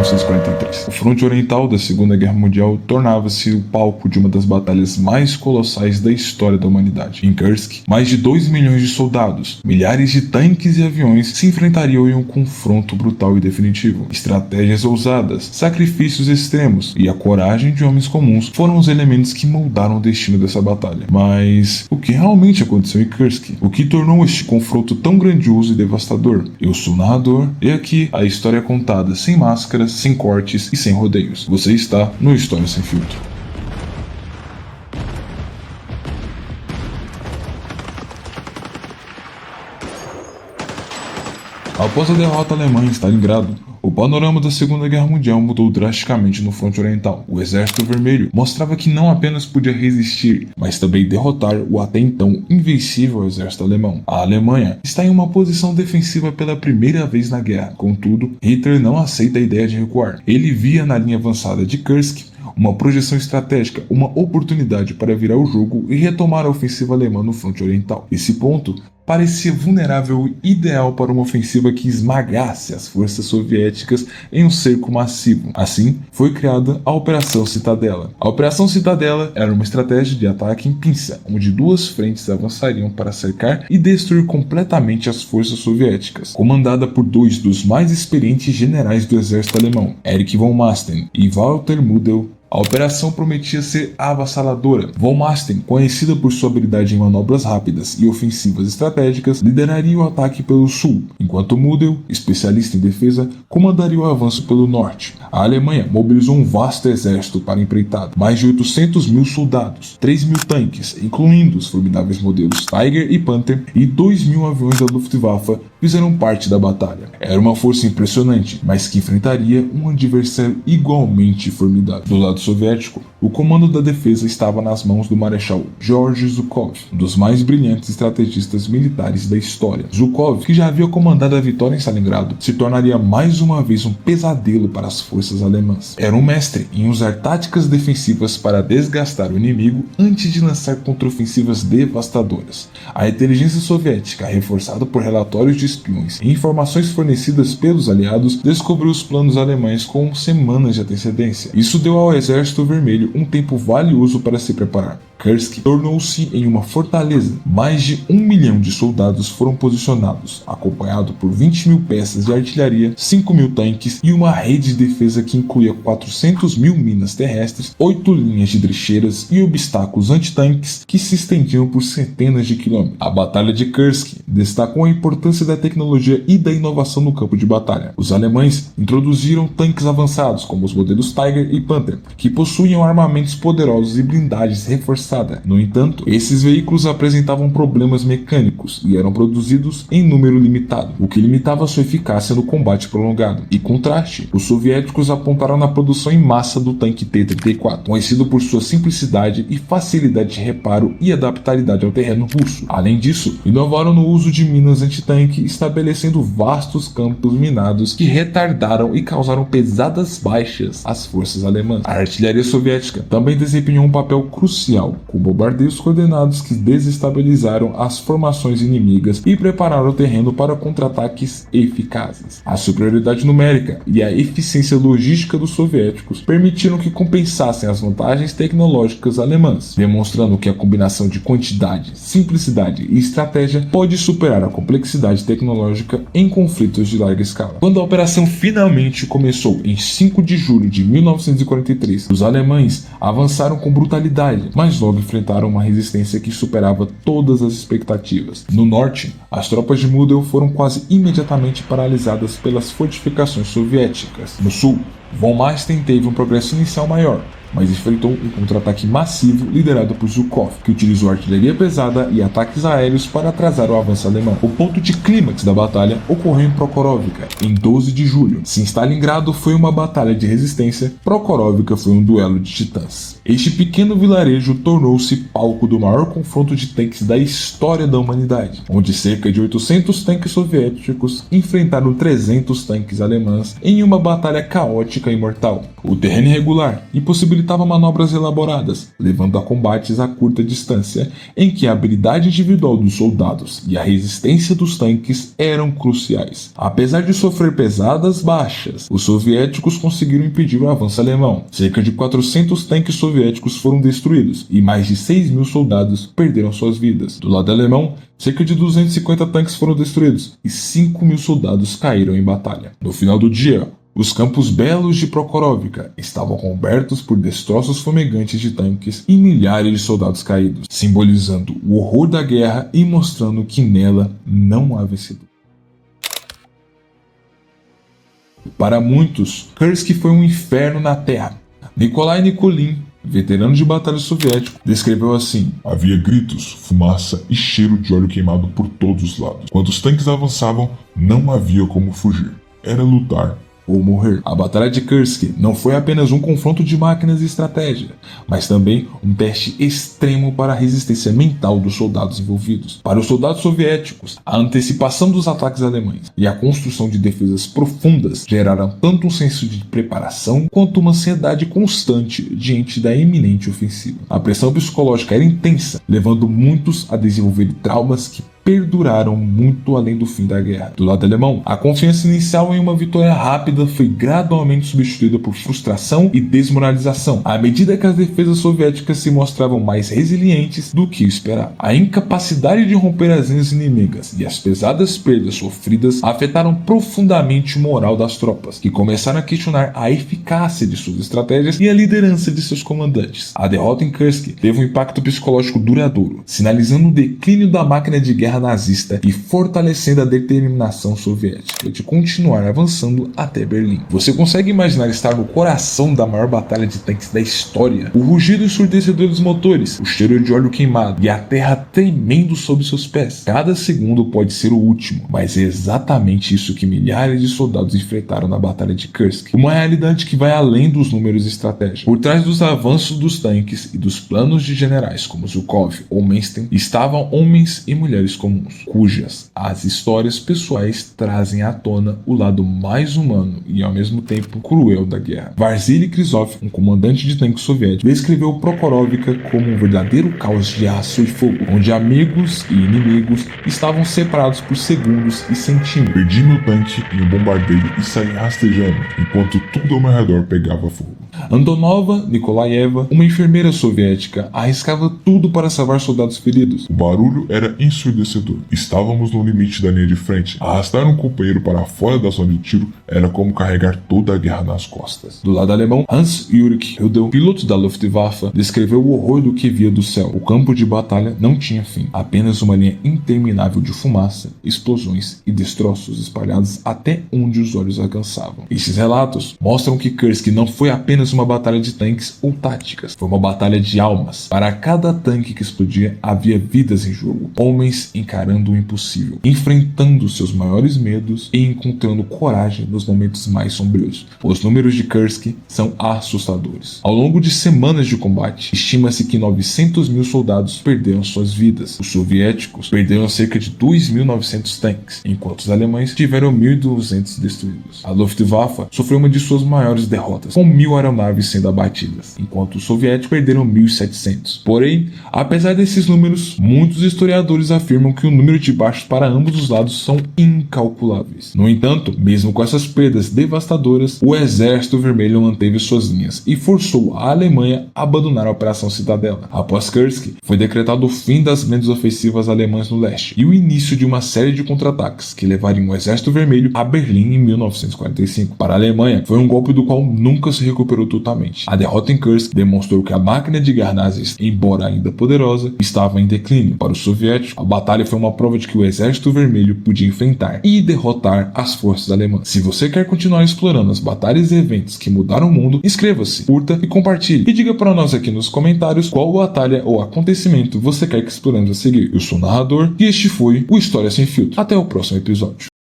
1943. O fronte oriental da Segunda Guerra Mundial tornava-se o palco de uma das batalhas mais colossais da história da humanidade. Em Kursk, mais de 2 milhões de soldados, milhares de tanques e aviões se enfrentariam em um confronto brutal e definitivo. Estratégias ousadas, sacrifícios extremos e a coragem de homens comuns foram os elementos que moldaram o destino dessa batalha. Mas o que realmente aconteceu em Kursk? O que tornou este confronto tão grandioso e devastador? Eu sou o narrador e aqui a história é contada sem máscaras, sem cortes e sem rodeios. Você está no História Sem Filtro. Após a derrota alemã em Stalingrado, o panorama da Segunda Guerra Mundial mudou drasticamente no fronte oriental. O Exército Vermelho mostrava que não apenas podia resistir, mas também derrotar o até então invencível exército alemão. A Alemanha está em uma posição defensiva pela primeira vez na guerra. Contudo, Hitler não aceita a ideia de recuar. Ele via na linha avançada de Kursk uma projeção estratégica, uma oportunidade para virar o jogo e retomar a ofensiva alemã no fronte oriental. Esse ponto parecia vulnerável e ideal para uma ofensiva que esmagasse as forças soviéticas em um cerco massivo. Assim, foi criada a Operação Citadela. A Operação Citadela era uma estratégia de ataque em pinça, onde duas frentes avançariam para cercar e destruir completamente as forças soviéticas, comandada por dois dos mais experientes generais do exército alemão, Erich von Manstein e Walter Model. A operação prometia ser avassaladora. Von Manstein, conhecida por sua habilidade em manobras rápidas e ofensivas estratégicas, lideraria o ataque pelo sul, enquanto Model, especialista em defesa, comandaria o avanço pelo norte. A Alemanha mobilizou um vasto exército para a empreitada, mais de 800 mil soldados, 3 mil tanques, incluindo os formidáveis modelos Tiger e Panther, e 2 mil aviões da Luftwaffe fizeram parte da batalha. Era uma força impressionante, mas que enfrentaria um adversário igualmente formidável. Do lado soviético, o comando da defesa estava nas mãos do Marechal Georgy Zhukov, um dos mais brilhantes estrategistas militares da história. Zhukov, que já havia comandado a vitória em Stalingrado, se tornaria mais uma vez um pesadelo para as forças alemãs. Era um mestre em usar táticas defensivas para desgastar o inimigo antes de lançar contraofensivas devastadoras. A inteligência soviética, reforçada por relatórios de espiões e informações fornecidas pelos aliados, descobriu os planos alemães com semanas de antecedência. Isso deu ao Exército Vermelho um tempo valioso para se preparar. Kursk tornou-se em uma fortaleza. Mais de 1 milhão de soldados foram posicionados, acompanhado por 20 mil peças de artilharia, 5 mil tanques e uma rede de defesa que incluía 400 mil minas terrestres, 8 linhas de trincheiras e obstáculos antitanques que se estendiam por centenas de quilômetros. A Batalha de Kursk destacou a importância da tecnologia e da inovação no campo de batalha. Os alemães introduziram tanques avançados, como os modelos Tiger e Panther, que possuíam armamentos poderosos e blindagens reforçadas. No entanto, esses veículos apresentavam problemas mecânicos e eram produzidos em número limitado, o que limitava sua eficácia no combate prolongado. Em contraste, os soviéticos apontaram na produção em massa do tanque T-34, conhecido por sua simplicidade e facilidade de reparo e adaptabilidade ao terreno russo. Além disso, inovaram no uso de minas antitanque, estabelecendo vastos campos minados que retardaram e causaram pesadas baixas às forças alemãs. A artilharia soviética também desempenhou um papel crucial, com bombardeios coordenados que desestabilizaram as formações inimigas e prepararam o terreno para contra-ataques eficazes. A superioridade numérica e a eficiência logística dos soviéticos permitiram que compensassem as vantagens tecnológicas alemãs, demonstrando que a combinação de quantidade, simplicidade e estratégia pode superar a complexidade tecnológica em conflitos de larga escala. Quando a operação finalmente começou em 5 de julho de 1943, os alemães avançaram com brutalidade, mas logo enfrentaram uma resistência que superava todas as expectativas. No norte, as tropas de Model foram quase imediatamente paralisadas pelas fortificações soviéticas. No sul, von Manstein teve um progresso inicial maior, mas enfrentou um contra-ataque massivo liderado por Zhukov, que utilizou artilharia pesada e ataques aéreos para atrasar o avanço alemão. O ponto de clímax da batalha ocorreu em Prokhorovka, em 12 de julho. Se Stalingrado foi uma batalha de resistência, Prokhorovka foi um duelo de titãs. Este pequeno vilarejo tornou-se palco do maior confronto de tanques da história da humanidade, onde cerca de 800 tanques soviéticos enfrentaram 300 tanques alemães em uma batalha caótica e mortal. O terreno irregular impossibilitou possibilitava manobras elaboradas, levando a combates a curta distância, em que a habilidade individual dos soldados e a resistência dos tanques eram cruciais. Apesar de sofrer pesadas baixas, os soviéticos conseguiram impedir o avanço alemão. Cerca de 400 tanques soviéticos foram destruídos e mais de 6.000 soldados perderam suas vidas. Do lado alemão, cerca de 250 tanques foram destruídos e 5.000 soldados caíram em batalha. No final do dia, os campos belos de Prokhorovka estavam cobertos por destroços fumegantes de tanques e milhares de soldados caídos, simbolizando o horror da guerra e mostrando que nela não há vencedor. Para muitos, Kursk foi um inferno na Terra. Nikolai Nikulin, veterano de batalha soviético, descreveu assim: havia gritos, fumaça e cheiro de óleo queimado por todos os lados. Quando os tanques avançavam, não havia como fugir. Era lutar ou morrer. A Batalha de Kursk não foi apenas um confronto de máquinas e estratégia, mas também um teste extremo para a resistência mental dos soldados envolvidos. Para os soldados soviéticos, a antecipação dos ataques alemães e a construção de defesas profundas geraram tanto um senso de preparação quanto uma ansiedade constante diante da iminente ofensiva. A pressão psicológica era intensa, levando muitos a desenvolver traumas que perduraram muito além do fim da guerra. Do lado alemão, a confiança inicial em uma vitória rápida foi gradualmente substituída por frustração e desmoralização, à medida que as defesas soviéticas se mostravam mais resilientes do que esperado. A incapacidade de romper as linhas inimigas e as pesadas perdas sofridas afetaram profundamente o moral das tropas, que começaram a questionar a eficácia de suas estratégias e a liderança de seus comandantes. A derrota em Kursk teve um impacto psicológico duradouro, sinalizando o declínio da máquina de guerra nazista e fortalecendo a determinação soviética de continuar avançando até Berlim. Você consegue imaginar estar no coração da maior batalha de tanques da história? O rugido ensurdecedor dos motores, o cheiro de óleo queimado e a terra tremendo sob seus pés. Cada segundo pode ser o último, mas é exatamente isso que milhares de soldados enfrentaram na batalha de Kursk. Uma realidade que vai além dos números e estratégia. Por trás dos avanços dos tanques e dos planos de generais como Zhukov ou Manstein estavam homens e mulheres comuns, cujas as histórias pessoais trazem à tona o lado mais humano e ao mesmo tempo cruel da guerra. Vasily Kryzov, um comandante de tanque soviético, descreveu Prokhorovka como um verdadeiro caos de aço e fogo, onde amigos e inimigos estavam separados por segundos e centímetros. Perdi meu tanque em um bombardeio e saí rastejando, enquanto tudo ao meu redor pegava fogo. Antonova Nikolaeva, uma enfermeira soviética, arriscava tudo para salvar soldados feridos. O barulho era ensurdecedor. Estávamos no limite da linha de frente. Arrastar um companheiro para fora da zona de tiro era como carregar toda a guerra nas costas. Do lado alemão, Hans-Ulrich Hüdel, piloto da Luftwaffe, descreveu o horror do que via do céu. O campo de batalha não tinha fim, apenas uma linha interminável de fumaça, explosões e destroços espalhados até onde os olhos alcançavam. Esses relatos mostram que Kursk não foi apenas uma batalha de tanques ou táticas, foi uma batalha de almas. Para cada tanque que explodia, havia vidas em jogo, homens encarando o impossível, enfrentando seus maiores medos e encontrando coragem nos momentos mais sombrios. Os números de Kursk são assustadores. Ao longo de semanas de combate, estima-se que 900.000 soldados perderam suas vidas. Os soviéticos perderam cerca de 2.900 tanques, enquanto os alemães tiveram 1.200 destruídos. A Luftwaffe sofreu uma de suas maiores derrotas, com 1.000 aeronaves sendo abatidas, enquanto os soviéticos perderam 1.700. Porém, apesar desses números, muitos historiadores afirmam que o número de baixos para ambos os lados são incalculáveis. No entanto, mesmo com essas perdas devastadoras, o Exército Vermelho manteve suas linhas e forçou a Alemanha a abandonar a Operação Cidadela. Após Kursk, foi decretado o fim das grandes ofensivas alemãs no leste e o início de uma série de contra-ataques que levariam o Exército Vermelho a Berlim em 1945. Para a Alemanha, foi um golpe do qual nunca se recuperou totalmente. A derrota em Kursk demonstrou que a máquina de guerra nazista, embora ainda poderosa, estava em declínio. Para os soviéticos, a batalha foi uma prova de que o Exército Vermelho podia enfrentar e derrotar as forças alemãs. Se você quer continuar explorando as batalhas e eventos que mudaram o mundo, inscreva-se, curta e compartilhe. E diga para nós aqui nos comentários qual batalha ou acontecimento você quer que exploremos a seguir. Eu sou o narrador e este foi o História Sem Filtro. Até o próximo episódio.